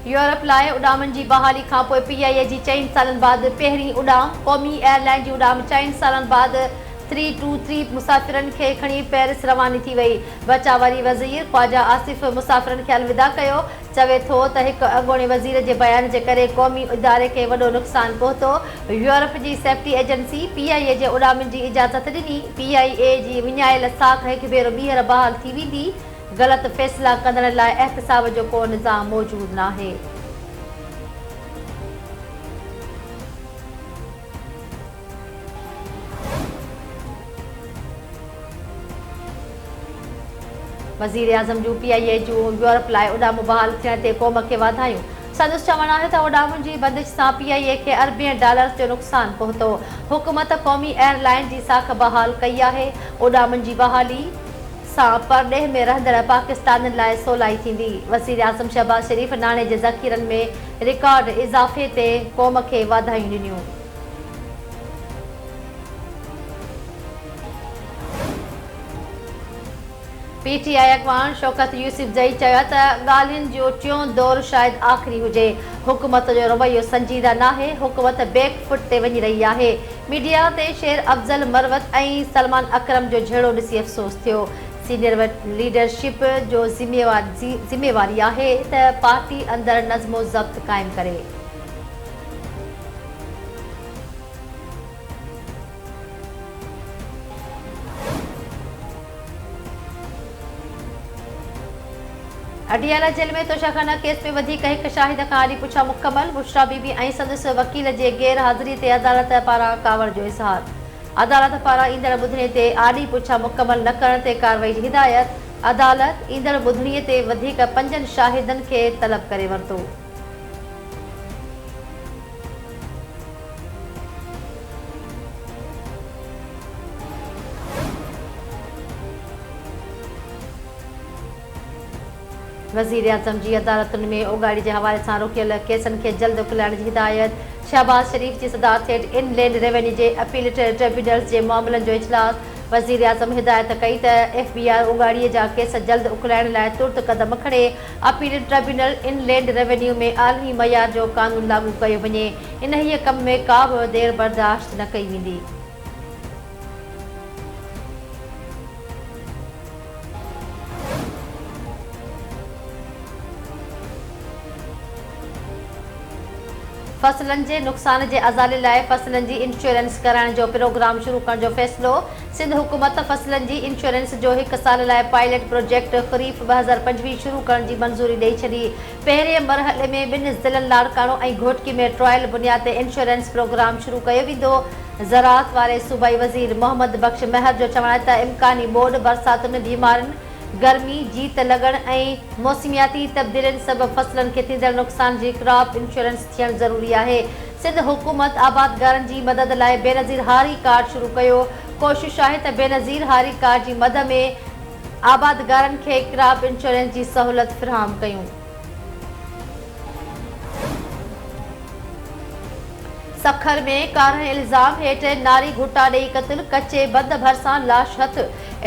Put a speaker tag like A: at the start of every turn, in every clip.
A: Europe लाइ उॾामनि जी बहाली खां पोइ PIA जी 4 सालनि बाद पहिरीं उॾाम। क़ौमी एयरलाइन जी उॾाम 4 सालनि बाद 323 मुसाफ़िरनि खे खणी पेरिस रवानी थी वई। बचावरी वज़ीर ख्वाजा आसिफ़ मुसाफ़िरनि खे अलविदा कयो। चवे थो त हिकु अॻूणे वज़ीर जे बयान जे करे क़ौमी इदारे खे वॾो नुक़सानु पहुतो। यूरोप जी सेफ्टी एजेंसी PIA जे उॾामनि जी इजाज़त ॾिनी। PIA जी विञायल साख हिकु भेरो ॿीहर बहाल थी वेंदी। ग़लति फ़ैसिला कंदड़ लाइ एहतिसाब जो को निज़ाम मौजूदु नाहे। वज़ीर आज़म जूं PIA जूं यूरोप लाइ उॾामूं बहाल थियण ते क़ौम खे वाधायूं। संदसि चवणु आहे त उॾामुनि जी बंदिश सां PIA खे अरबें डॉलर्स जो नुक़सानु पहुतो। हुकूमत क़ौमी एयरलाइन जी साख बहाल कई आहे। उॾामनि जी बहाली सां परॾेह में रहंदड़ पाकिस्तानियुनि लाइ सवलाई थींदी। वज़ीर आज़म शहबाज़ शरीफ़ नाणे जे ज़ख़ीरनि में रिकॉर्ड इज़ाफ़े ते क़ौम खे वाधायूं ॾिनियूं। PTI अॻवान शौकत यूसुफ़जई चयो त ॻाल्हियुनि जो टियों दौरु शायदि आख़िरी हुजे। हुकूमत जो रवैयो संजीदा नाहे। हुकूमत बैक फुट ते वञी रही आहे। मीडिया ते शेर अफ़ज़ल मरवत ऐं सलमान अकरम जो झेड़ो ॾिसी अफ़सोस थियो। सीनियर लीडरशिप जो ज़िमेवारी आहे त पार्टी अंदरि नज़्मो ज़ब्त क़ाइमु करे। अडियाला जेल में तोशाखाना केस में वधीक हिकु शाहिद खां आॾी पुछा मुकमल। बुशरा बीबी ऐं संदसि वकील जे गैर हाज़िरी ते अदालत पारां कावड़ जो इज़हार। अदालत पारां ईंदड़ ॿुधणी ते आॾी पुछा मुकमल न करण ते कार्रवाई जी हिदायत। अदालत ईंदड़ ॿुधणीअ ते वधीक 5 शाहिदनि खे तलब करे वरितो। वज़ीर आज़म जी अदालतुनि में उगाड़ी जे हवाले सां रोकियल केसनि खे जल्द उकलाइण जी हिदायत। शहबाज़ शरीफ़ जी सदारत हेठि इनलैंड रेवेन्यू जे अपीलेट ट्रिब्यूनल्स जे मामलनि जो इजलास। वज़ीर आज़म हिदायत कई त FBI उगाड़ीअ जा केस जल्द उकलाइण लाइ तुर्त क़दम खणे। अपीलेट ट्रिब्यूनल इनलैंड रेवेन्यू में आलमी मयार जो क़ानून लागू कयो वञे। इन्हीअ कम में का बि देर बर्दाश्त न कई वेंदी। फसलनि जे नुक़सान जे अज़ाले लाइ फसलनि जी इंश्योरेंस कराइण जो प्रोग्राम शुरू करण जो फ़ैसिलो। सिंध हुकूमत फसलनि जी इंश्योरेंस जो 1 साल लाइ पायलट प्रोजेक्ट ख़रीफ़ 2025 शुरू करण जी मंज़ूरी ॾेई छॾी। पहिरें मरहले में 2 ज़िलनि लाड़काणो ऐं घोटकी में ट्रायल बुनियाद ते इंश्योरेंस प्रोग्राम शुरू कयो वेंदो। ज़राअत वारे सूबाई वज़ीर मोहम्मद बख्श महर जो चवणु आहे त इम्कानी बोर्ड बरसातुनि बीमारियुनि गर्मी जीत लॻण ऐं मौसमियाती तब्दीलियुनि सबबि फसलनि खे थींदड़ नुक़सान जी क्रॉप इंश्योरेंस थियणु ज़रूरी आहे। सिंध हुकूमत आबादगारनि जी मदद लाइ बेनज़ीर हारी कार्ड शुरू कयो। कोशिश आहे त बेनज़ीर हारी कार्ड जी मद में आबादगारनि खे क्रॉप इंश्योरेंस जी सहूलियत फ़राहम कयूं। सखर में कारह इल्ज़ाम हेठि नारी घुटा ॾेई क़त्ल। कचे बंद भरिसां लाश हथ।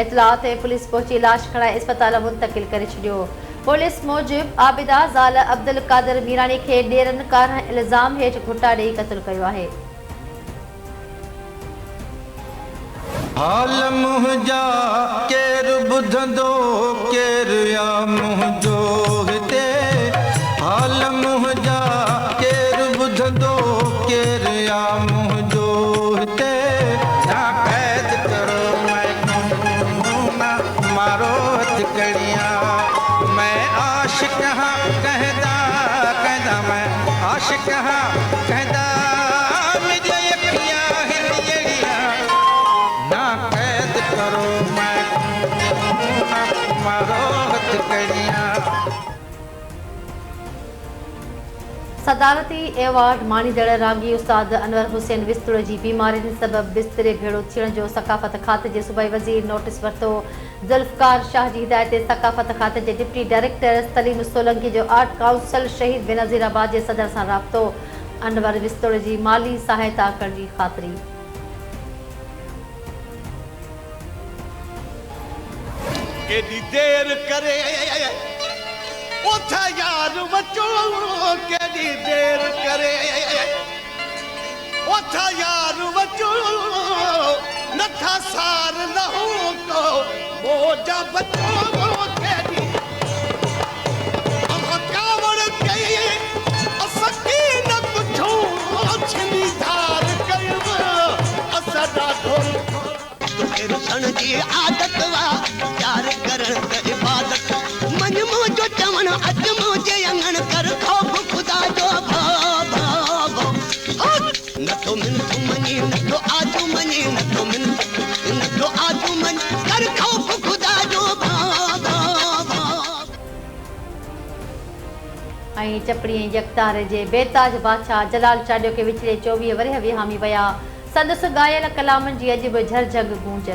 A: इतलाह ते पुलिस पहुची लाश खणाए इस्पताल मुंतक़िल करे छॾियो। पुलिस मूजिबि आबिदा ज़ाल अब्दुल कादिर मीरानी खे ॾेरनि कारह इल्ज़ाम हेठि घुटा ॾेई क़त्ल कयो आहे।
B: हाल मुंहिंजा केरु ॿुधंदो केरु या मुंहिंजो हिते। हाल मुंहिंजा केरु ॿुधंदो केरु या मुंहिंजो हिते। ना कैद करो मैं मारो हथकड़ियां। मैं आशिक हाँ कहदा कहदा मैं आशिक हाँ कहदा मेरी अखियां हिलियड़ियां। ना कैद करो मैं मारो हथकड़ियां।
A: सदारती एवार्ड माणीदड़ रागी उस्ताद अनवर हुसैन विस्तुर जी बीमारियुनि सबबि बिस्तरे भेड़ो थियण जो सकाफ़त खाते जे सूबाई वज़ीर नोटिस वरितो। ज़ुल्फ़कार शाह जी हिदायत ते सकाफ़त खाते जे डिप्टी डायरेक्टर सलीम सोलंकी जो आर्ट काउंसिल शहीद बेनज़ीराबाद जे सदर सां राब्तो। अनवर विस्तुर जी माली सहायता करण जी ख़ातिरी।
C: केॾी देर करे ओथा यार बचो केडी देर करे ओथा यार बचो नथा सार लहू को मोजा बचो केडी अब कावड़ गई असकी न कुछो छिनी धार कयो असदा ढोल तुकेर सन जी आदत वा प्यार करन त इबादत मन मुझो चवण अज मुझे अंगण कर खौफ खुदा जो भा न तो मिन तू मनी न तो आजू मनी न तो आजू मन कर खौफ खुदा जो भा
A: ऐं चपड़ी ऐं जगतार जे बेताज बादशाह जलाल चाॾियो खे विछड़े 24 वरिह विहामी विया संदसि ॻायल कलामनि जी अॼु बि झरझग गूंज।